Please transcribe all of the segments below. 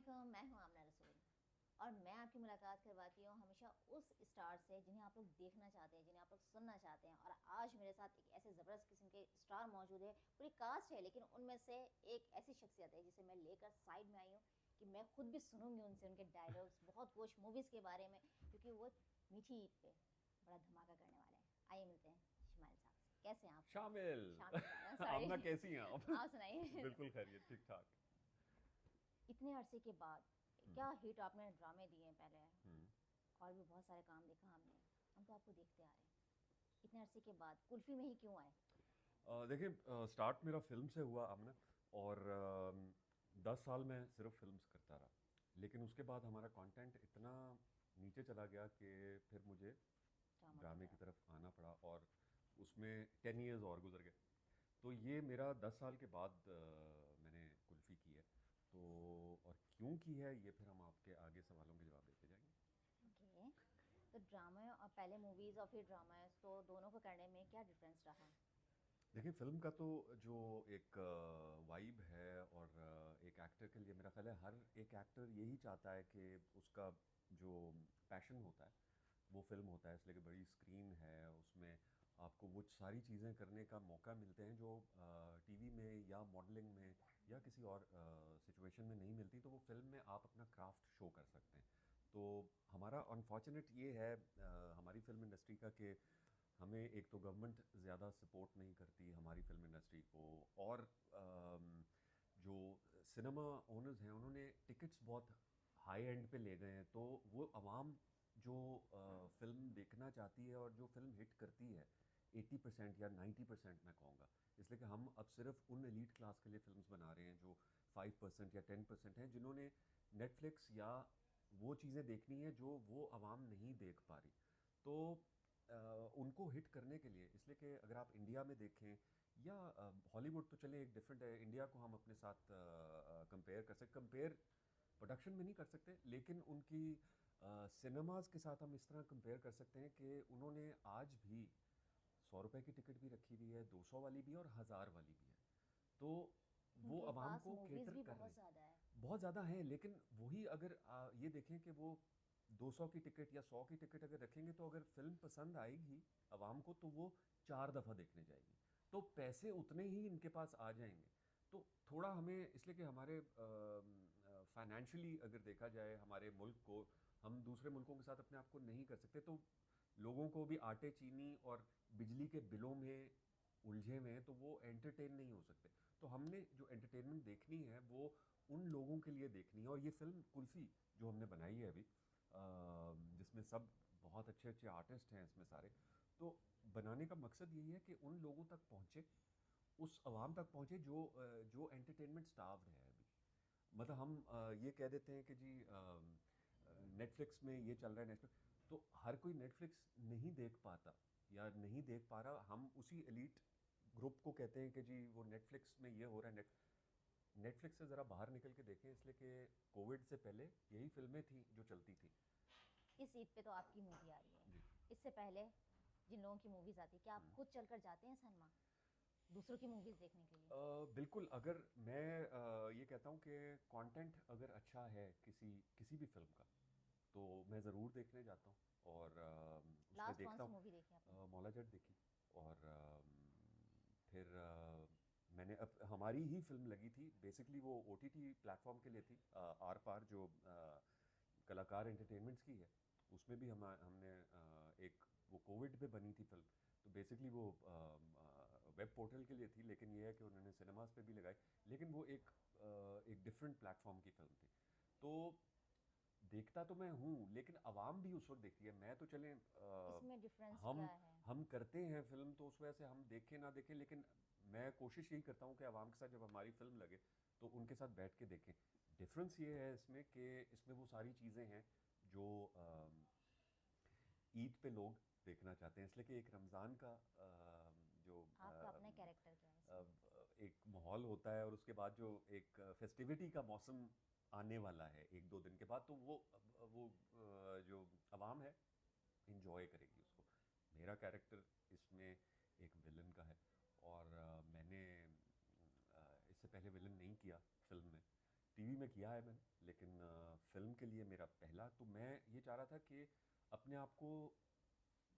अस्सलामुअलैकुम, मैं हूँ आमना रसूल और मैं आपकी मुलाकात करवाती हूँ हमेशा उस स्टार से जिन्हें आप लोग देखना चाहते हैं, जिन्हें आप लोग सुनना चाहते हैं। और आज मेरे साथ एक ऐसे ज़बरदस्त किस्म के स्टार मौजूद है, पूरी कास्ट है, लेकिन उनमें से एक ऐसी शख्सियत है जिसे मैं लेकर साइड में आई हूँ कि मैं खुद भी सुनूंगी उनसे उनके डायलॉग्स, बहुत कुछ मूवीज़ के बारे में, क्योंकि वो मीठी ईद पे बड़ा धमाका करने वाले हैं। आइए मिलते हैं शमाइल साहब से। कैसे हैं आप? शामिल। शामिल साहब, आमना सॉरी। कैसी हैं आप? आप सुनाइए। बिल्कुल खैरियत, ठीक ठाक। इतने अरसे के बाद क्या हिट आपने ड्रामे दिए हैं पहले, हम्म। और भी बहुत सारे काम देखा हमने। हम तो आपको देखते आ रहे हैं, इतने अरसे के बाद कुल्फी में ही क्यों आए? देखिए, स्टार्ट मेरा फिल्म से हुआ आमना। और 10 साल मैं सिर्फ फिल्म्स करता रहा। लेकिन उसके बाद हमारा कंटेंट इतना नीचे चला गया कि फिर मुझे ड्रामा की ड्रामे की तरफ। तरफ आना पड़ा। और उसमें 10 इयर्स और गुजर गए। तो ये मेरा 10 साल के बाद मैंने कुल्फ़ी की है। तो और क्यों की है ये फिर हम आपके आगे सवालों के जवाब देते जाएंगे। ओके, तो ड्रामा और पहले मूवीज़ और फिर ड्रामा, तो दोनों को करने में क्या डिफरेंस रहा? देखिए, फ़िल्म का तो जो एक वाइब है और एक एक्टर के लिए मेरा ख़्याल है हर एक एक्टर यही चाहता है कि उसका जो पैशन होता है वो फ़िल्म होता है, इसलिए कि बड़ी स्क्रीन है, उसमें आपको वो सारी चीज़ें करने का मौका मिलते हैं जो टीवी में या मॉडलिंग में या किसी और सिचुएशन में नहीं मिलती। तो वो फ़िल्म में आप अपना क्राफ्ट शो कर सकते हैं। तो हमारा अनफॉर्चुनेट ये है हमारी फ़िल्म इंडस्ट्री का कि हमें एक तो गवर्नमेंट ज़्यादा सपोर्ट नहीं करती हमारी फिल्म इंडस्ट्री को। और जो सिनेमा ओनर्स हैं उन्होंने टिकट्स बहुत हाई एंड पे ले गए हैं। तो वो आवाम जो फिल्म देखना चाहती है और जो फिल्म हिट करती है 80% या 90% मैं कहूँगा। इसलिए कि हम अब सिर्फ उन एलीट क्लास के लिए फिल्म्स बना रहे हैं जो 5% या 10% हैं, जिन्होंने नेटफ्लिक्स या वो चीज़ें देखनी है जो वो आवाम नहीं देख पा रही। तो उनको हिट करने के लिए, इसलिए कि अगर आप इंडिया में देखें या हॉलीवुड तो चले एक डिफरेंट है, इंडिया को हम अपने साथ कंपेयर कर सकते, कंपेयर प्रोडक्शन में नहीं कर सकते, लेकिन उनकी सिनेमाज के साथ हम इस तरह कंपेयर कर सकते हैं कि उन्होंने आज भी 100 रुपए की टिकट भी रखी हुई है, 200 वाली भी है और 1000 वाली भी है। तो वो उनके आवाम पास को मूवीज़ केटर भी कर रहे बहुत हैं। ज़्यादा है। बहुत ज़्यादा हैं, लेकिन वही अगर ये देखें कि वो 200 की टिकट या 100 की टिकट अगर रखेंगे तो अगर फिल्म पसंद आएगी आवाम को तो वो 4 दफ़ा देखने जाएगी। तो पैसे उतने ही इनके पास आ जाएंगे। तो थोड़ा हमें, इसलिए कि हमारे फाइनेंशियली अगर देखा जाए हमारे मुल्क को, हम दूसरे मुल्कों के साथ अपने आप को नहीं कर सकते। तो लोगों को भी आटे चीनी और बिजली के बिलों में उलझे हुए हैं, तो वो एंटरटेन नहीं हो सकते। तो हमने जो एंटरटेनमेंट देखनी है वो उन लोगों के लिए देखनी है। और ये फिल्म कुल्फ़ी जो हमने बनाई है अभी, जिसमें सब बहुत अच्छे अच्छे आर्टिस्ट हैं इसमें सारे, तो बनाने का मकसद यही है कि उन लोगों तक पहुँचे, उस आवाम तक पहुँचे जो एंटरटेनमेंट स्टाव्ड है अभी। मतलब हम ये कह देते हैं कि जी नेटफ्लिक्स में ये चल रहा है, नेटफ्लिक्स तो हर कोई नेटफ्लिक्स नहीं देख पाता या नहीं देख पा रहा। हम उसी एलीट ग्रुप को कहते हैं कि जी वो नेटफ्लिक्स में ये हो रहा है। नेटफ्लिक्स से ज़रा बाहर निकल के देखें, इसलिए कि कोविड से पहले यही फिल्में थी जो चलती थी। इस ईद पे तो आपकी मूवी आ रही है, जी। इससे पहले जिन लोगों की मूवीज़ आती है, क्या आप खुद चलकर जाते हैं सिनेमा दूसरों की मूवीज़ देखने के लिए? बिल्कुल। अगर मैं ये कहता हूँ कि कंटेंट अगर अच्छा है किसी किसी भी फिल्म का, तो मैं ज़रूर देखने जाता हूँ। और उसमें लास्ट कौन देखता सी हूँ। मूवी देखी आपने? मौला जट देखी। और फिर मैंने अब हमारी ही फिल्म लगी थी, बेसिकली वो ओटीटी प्लेटफॉर्म के लिए थी, आर पार जो कलाकार एंटरटेनमेंट्स की है। उसमें भी हमने एक वो कोविड पे बनी थी फिल्म। तो बेसिकली वो वेब पोर्टल के लिए थी, लेकिन ये है कि उन्होंने सिनेमास पे भी लगाई। लेकिन वो एक डिफरेंट प्लेटफॉर्म की फिल्म थी। तो देखता तो मैं हूँ, लेकिन आवाम भी उस वक्त देखती है। मैं तो चलें इसमें डिफरेंस क्या हम है? हम करते हैं फिल्म तो उस वजह से हम देखें ना देखें, लेकिन मैं कोशिश यही करता हूँ कि आवाम के साथ जब हमारी फिल्म लगे तो उनके साथ बैठ के देखें। डिफरेंस ये है इसमें कि इसमें वो सारी चीज़ें हैं जो ईद पे लोग देखना चाहते हैं, इसलिए कि एक रमज़ान का जो आपका अपना कैरेक्टर क्या है इसमें? एक माहौल होता है, और उसके बाद जो एक फेस्टिविटी का मौसम आने वाला है 1-2 दिन के बाद, तो वो जो आवाम है इंजॉय करेगी उसको। मेरा कैरेक्टर इसमें एक विलन का है। और मैंने इससे पहले विलन नहीं किया फिल्म में। टीवी में किया है मैंने, लेकिन फिल्म के लिए मेरा पहला, तो मैं ये चाह रहा था कि अपने आप को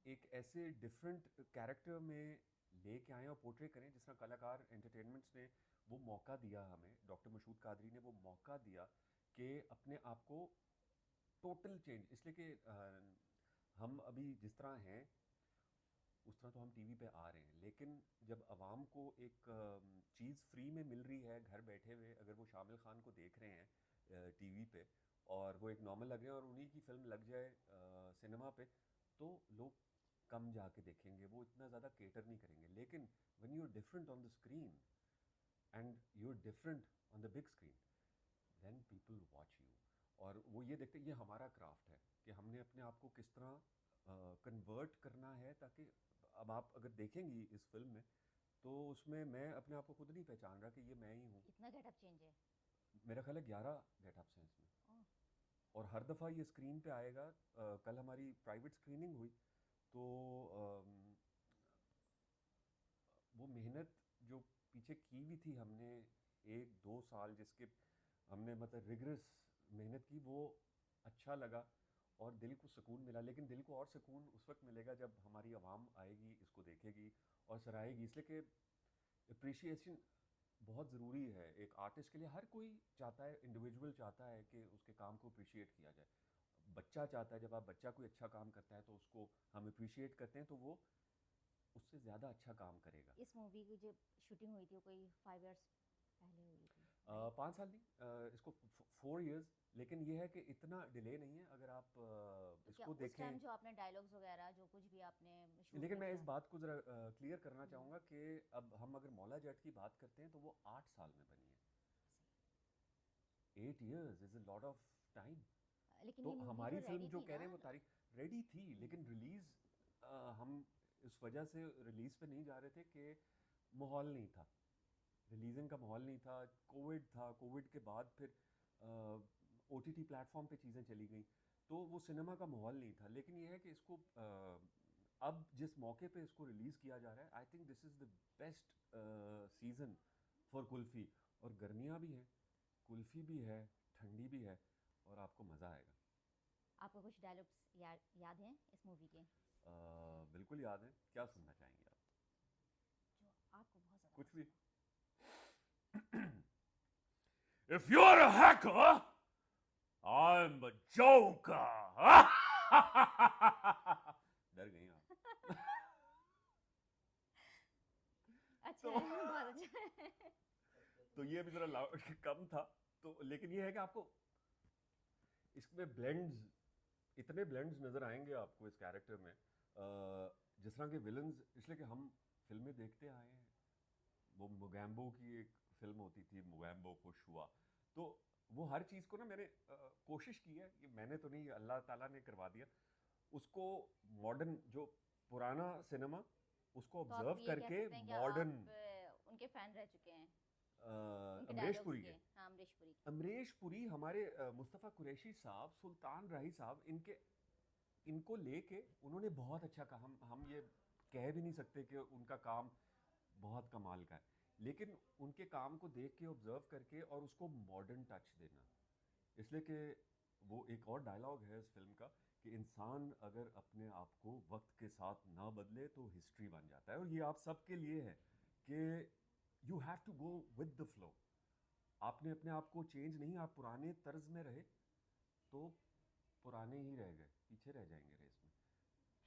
एक ऐसे डिफरेंट कैरेक्टर में लेके आएँ और पोर्ट्रे करें जिस तरह कलाकार एंटरटेनमेंट्स ने वो मौका दिया हमें, डॉक्टर मशहूद कादरी ने वो मौका दिया कि अपने आप को टोटल चेंज, इसलिए कि हम अभी जिस तरह हैं उस तरह तो हम टीवी पे आ रहे हैं, लेकिन जब आवाम को एक चीज़ फ्री में मिल रही है घर बैठे हुए, अगर वो शामिल खान को देख रहे हैं टीवी पे और वो एक नॉर्मल लग रहे हैं और उन्हीं की फिल्म लग जाए सिनेमा पे, तो लोग कम जाके देखेंगे, वो इतना ज़्यादा केटर नहीं करेंगे। लेकिन when you are different on the screen and you are different on the big screen, then people watch you, और वो ये देखते हैं, ये हमारा क्राफ्ट है कि हमने अपने आप को किस तरह कन्वर्ट करना है, ताकि अब आप अगर देखेंगी इस फिल्म में तो उसमें मैं अपने आप को खुद नहीं पहचान रहा कि ये मैं ही हूँ। इतना गेटअप चेंज है? मेरा ख्याल है 11 गेटअप्स हैं इसमें, ओह, और हर दफ़ा ये स्क्रीन पे आएगा। कल हमारी प्राइवेट स्क्रीनिंग हुई तो वो मेहनत जो पीछे की हुई थी हमने, 1-2 साल जिसके हमने मतलब रिगरस मेहनत की, वो अच्छा लगा और दिल को सुकून मिला। लेकिन दिल को और सुकून उस वक्त मिलेगा जब हमारी आवाम आएगी, इसको देखेगी और सराहेगी, इसलिए कि अप्रिशिएशन बहुत ज़रूरी है एक आर्टिस्ट के लिए। हर कोई चाहता है, इंडिविजुअल चाहता है कि उसके काम को अप्रिशिएट किया जाए। बच्चा चाहता है, जब आप बच्चा कोई अच्छा काम करता है तो उसको हम अप्रिशिएट करते हैं, तो वो उससे ज़्यादा अच्छा काम करेगा। इस मूवी की जो शूटिंग हुई थी वो कोई 5 इयर्स पहले हुई थी, राइट? 5 साल नहीं, इसको 4 इयर्स, लेकिन ये है कि इतना डिले नहीं है अगर आप तो क्या इसको उस टाइम देखें। जो आपने डायलॉग्स वगैरह जो कुछ भी आपने शूट लेकिन में मैं इस किया? बात को ज़रा क्लियर करना हम्म, चाहूँगा कि अब हम अगर मौला जट की बात करते हैं तो वो 8 साल में बनी है। 8 years is a lot of time. लेकिन तो ये मूवी तो हमारी फिल्म रेडी जो थी कह ना? रहे हैं वो तारीख रेडी थी, हम्म, लेकिन रिलीज़ हम इस वजह से रिलीज़ पे नहीं जा रहे थे कि माहौल नहीं था, रिलीजिंग का माहौल नहीं था, कोविड था, कोविड के बाद फिर ओटीटी प्लेटफॉर्म पे चीज़ें चली गई, तो वो सिनेमा का माहौल नहीं था। लेकिन ये है कि इसको अब जिस मौके पे इसको रिलीज़ किया जा रहा है, I think this is the best season for kulfi. और गर्मियाँ भी हैं, कुल्फ़ी भी है, ठंडी भी है, और आपको मज़ा आएगा। आपको कुछ डायलॉग्स याद हैं इस मूवी के, बिल्कुल याद है, क्या सुनना चाहेंगे आप? जो आपको बहुत ज़्यादा कुछ भी। पसंद हो? If you're a hacker, I'm a joker. डर गई आप। अच्छा तो है, बहुत अच्छा है। तो ये भी जरा लाउड कम था, तो लेकिन ये है कि आपको इसमें ब्लेंड्स, इतने ब्लेंड्स नजर आएंगे आपको इस कैरेक्टर में, जिस तरह के विलन्स, इसलिए कि हम फिल्में देखते आए हैं। वो मोगैम्बो की एक फिल्म होती थी, मोगैम्बो खुश हुआ, तो वो हर चीज़ को ना मैंने कोशिश की है, ये मैंने तो नहीं, अल्लाह ताला ने करवा दिया उसको, मॉडर्न जो पुराना सिनेमा उसको तो आप ऑब्जर्व ये कह करके सकते हैं कि मॉडर्न। आप उनके फैन रह चुके हैं, उनके अमरीश डायलॉग्स पुरी के। के, हाँ, अमरीश पुरी के। अमरीश पुरी, हमारे मुस्तफ़ा कुरैशी साहब, सुल्तान राही साहब, इनके इनको लेके उन्होंने बहुत अच्छा कहा। हम ये कह भी नहीं सकते कि उनका काम बहुत कमाल का है, लेकिन उनके काम को देख के, ऑब्जर्व करके और उसको मॉडर्न टच देना, इसलिए कि वो एक और डायलॉग है इस फिल्म का कि इंसान अगर अपने आप को वक्त के साथ ना बदले तो हिस्ट्री बन जाता है। और ये आप सबके लिए है कि you have to go with the flow. आपने अपने आप को चेंज नहीं, आप पुराने तर्ज में रहे तो पुराने ही रह गए, पीछे रह जाएंगे रेस में।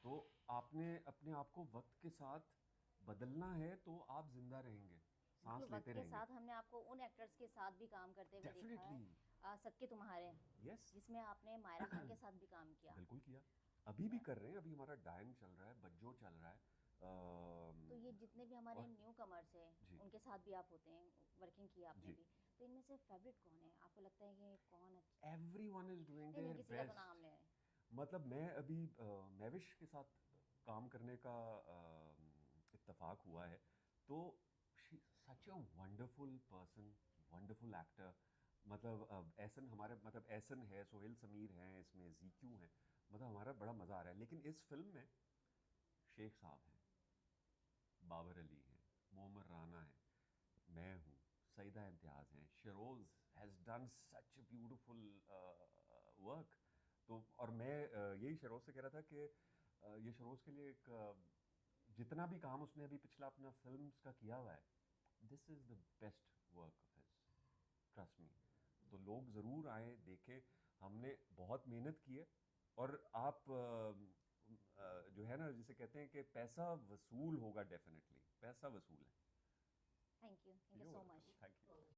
तो आपने अपने आप को वक्त के साथ बदलना है तो आप जिंदा रहेंगे, बिल्कुल, सांस वक्त लेते के रहेंगे। साथ हमने आपको उन एक्टर्स के साथ भी काम करते हुए देखा है। डेफिनेटली। सबके तुम्हारे, यस। जिसमें आपने मायरा खान के साथ भी काम किया। बिल्कुल किया, अभी भी अ, कर रहे हैं, अभी हमारा डायन चल रहा है, बज्जो चल रहा है। तो ये जितने भी हमारे और न्यू कमर्स हैं, जी, उनके साथ भी आप होते हैं, वर्किंग की आपने जी, भी। तो इनमें से फेवरेट कौन है? आपको लगता है कि कौन अच्छा? एवरीवन इज डूइंग नहीं नहीं, देयर किसी का तो नाम बेस्ट। लें। मतलब मैं अभी मैविश के साथ काम करने का इत्तेफाक हुआ है, तो she such a wonderful person, wonderful actor. मतलब एहसन, हमारे मतलब एहसन है, सोहेल समीर हैं इसमें, जीक्यू हैं, मतलब हमारा बड़ा मज़ा आ रहा है। लेकिन इस फिल्म में शेख साहब हैं, बाबर अली हैं, मोहम्मद राना हैं, मैं हूँ, सईदा इम्तियाज़ हैं, Sharoz has done such beautiful work. तो और मैं यही शरोज से कह रहा था कि ये शरोज के लिए एक जितना भी काम उसने अभी पिछला अपना फिल्म्स का किया हुआ है, this is the best work of his, trust me. तो लोग ज़रूर आए देखें, हमने बहुत मेहनत की है। और आप जो है ना, जिसे कहते हैं कि पैसा वसूल होगा, डेफिनेटली पैसा वसूल है। Thank you you so much. Thank you.